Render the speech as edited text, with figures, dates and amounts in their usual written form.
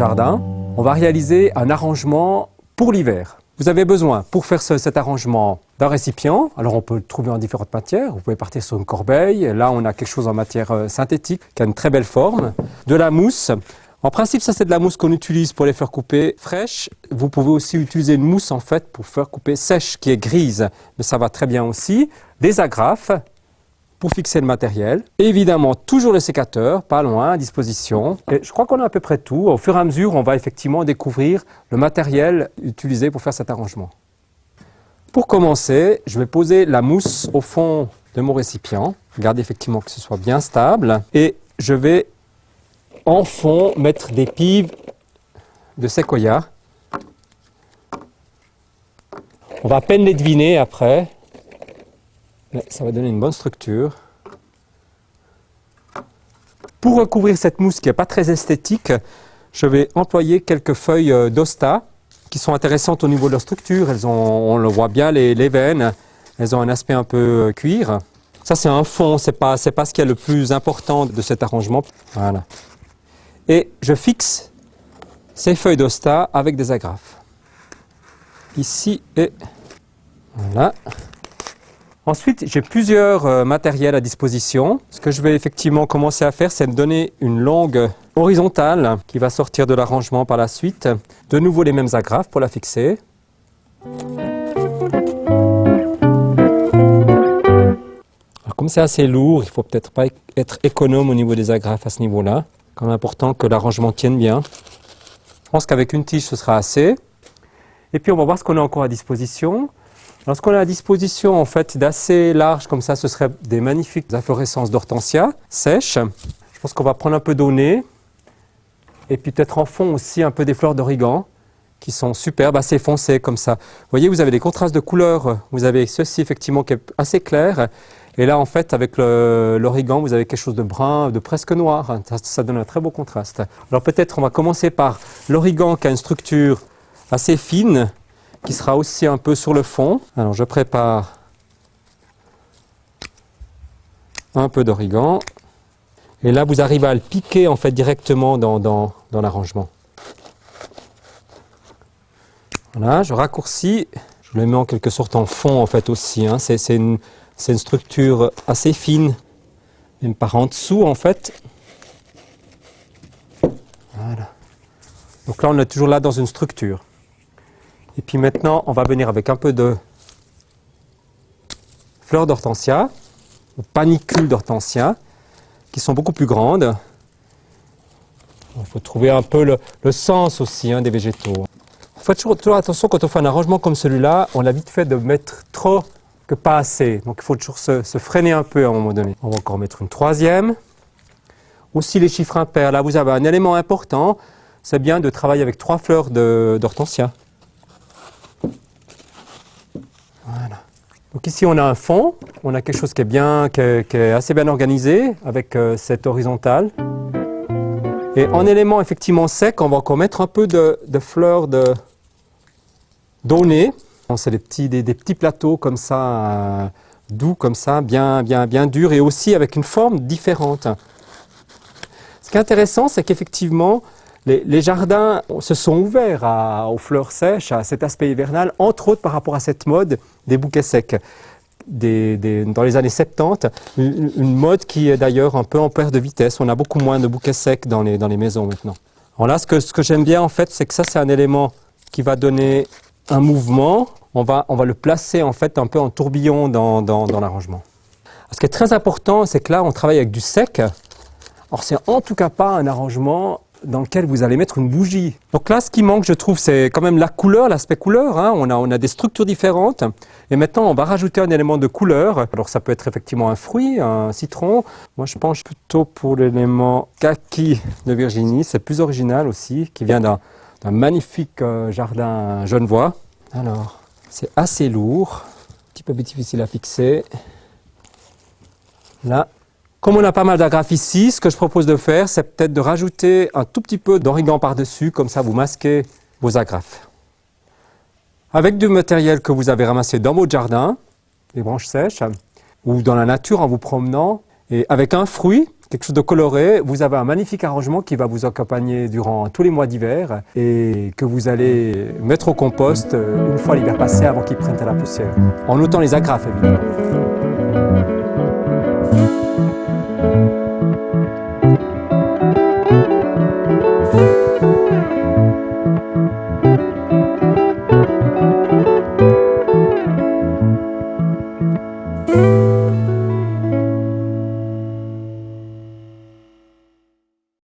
jardin, on va réaliser un arrangement pour l'hiver. Vous avez besoin, pour faire cet arrangement, d'un récipient. Alors on peut le trouver en différentes matières. Vous pouvez partir sur une corbeille. Là, on a quelque chose en matière synthétique qui a une très belle forme. De la mousse. En principe, ça c'est de la mousse qu'on utilise pour les faire couper fraîches. Vous pouvez aussi utiliser une mousse en fait pour faire couper sèche qui est grise, mais ça va très bien aussi. Des agrafes pour fixer le matériel. Et évidemment, toujours le sécateur, pas loin, à disposition. Et je crois qu'on a à peu près tout. Au fur et à mesure, on va effectivement découvrir le matériel utilisé pour faire cet arrangement. Pour commencer, je vais poser la mousse au fond de mon récipient. Regardez effectivement que ce soit bien stable. Et je vais en fond mettre des pives de séquoia. On va à peine les deviner après, mais ça va donner une bonne structure. Pour recouvrir cette mousse qui n'est pas très esthétique, je vais employer quelques feuilles d'Osta qui sont intéressantes au niveau de leur structure. Elles ont, on le voit bien, les veines, elles ont un aspect un peu cuir. Ça c'est un fond, c'est pas ce qui est le plus important de cet arrangement. Voilà. Et je fixe ces feuilles d'Osta avec des agrafes. Ici et voilà. Ensuite, j'ai plusieurs matériels à disposition. Ce que je vais effectivement commencer à faire, c'est me donner une longue horizontale qui va sortir de l'arrangement par la suite. De nouveau les mêmes agrafes pour la fixer. Alors, comme c'est assez lourd, il ne faut peut-être pas être économe au niveau des agrafes à ce niveau-là. Quand même important que l'arrangement tienne bien. Je pense qu'avec une tige, ce sera assez. Et puis on va voir ce qu'on a encore à disposition. Alors ce qu'on a à disposition en fait d'assez large comme ça, ce serait des magnifiques inflorescences d'hortensia sèches. Je pense qu'on va prendre un peu d'eau nez et puis peut-être en fond aussi un peu des fleurs d'origan qui sont superbes, assez foncées comme ça. Vous voyez, vous avez des contrastes de couleurs. Vous avez ceci effectivement qui est assez clair. Et là en fait avec l'origan, vous avez quelque chose de brun, de presque noir. Ça donne un très beau contraste. Alors peut-être on va commencer par l'origan qui a une structure assez fine, qui sera aussi un peu sur le fond. Alors je prépare un peu d'origan. Et là vous arrivez à le piquer en fait directement dans l'arrangement. Voilà, je raccourcis. Je le mets en quelque sorte en fond en fait aussi. Hein. C'est une structure assez fine, même par en dessous en fait. Voilà. Donc là on est toujours là dans une structure. Et puis maintenant, on va venir avec un peu de fleurs d'hortensia, ou panicules d'hortensia, qui sont beaucoup plus grandes. Il faut trouver un peu le sens aussi des végétaux. Il faut toujours attention quand on fait un arrangement comme celui-là, on a vite fait de mettre trop que pas assez. Donc il faut toujours se freiner un peu à un moment donné. On va encore mettre une troisième. Aussi les chiffres impairs. Là, vous avez un élément important, c'est bien de travailler avec 3 fleurs d'hortensia. Voilà. Donc ici on a un fond, on a quelque chose qui est assez bien organisé avec cette horizontale. Et en élément effectivement sec, on va encore mettre un peu de fleurs d'eau nez. C'est des petits plateaux comme ça, doux comme ça, bien durs et aussi avec une forme différente. Ce qui est intéressant, c'est qu'effectivement, les jardins se sont ouverts aux fleurs sèches, à cet aspect hivernal, entre autres par rapport à cette mode des bouquets secs. Dans les années 70, une mode qui est d'ailleurs un peu en perte de vitesse. On a beaucoup moins de bouquets secs dans les maisons maintenant. Alors là, ce que j'aime bien en fait, c'est que ça c'est un élément qui va donner un mouvement. On va le placer en fait un peu en tourbillon dans l'arrangement. Ce qui est très important, c'est que là on travaille avec du sec. Alors c'est en tout cas pas un arrangement dans lequel vous allez mettre une bougie. Donc là, ce qui manque, je trouve, c'est quand même la couleur, l'aspect couleur. Hein. On a des structures différentes. Et maintenant, on va rajouter un élément de couleur. Alors ça peut être effectivement un fruit, un citron. Moi, je penche plutôt pour l'élément kaki de Virginie. C'est plus original aussi, qui vient d'un magnifique jardin genevois. Alors, c'est assez lourd, un petit peu plus difficile à fixer. Là. Comme on a pas mal d'agrafes ici, ce que je propose de faire, c'est peut-être de rajouter un tout petit peu d'origan par-dessus, comme ça vous masquez vos agrafes. Avec du matériel que vous avez ramassé dans votre jardin, des branches sèches, ou dans la nature en vous promenant, Et avec un fruit, quelque chose de coloré, vous avez un magnifique arrangement qui va vous accompagner durant tous les mois d'hiver et que vous allez mettre au compost une fois l'hiver passé avant qu'il prenne à la poussière. En notant les agrafes, évidemment.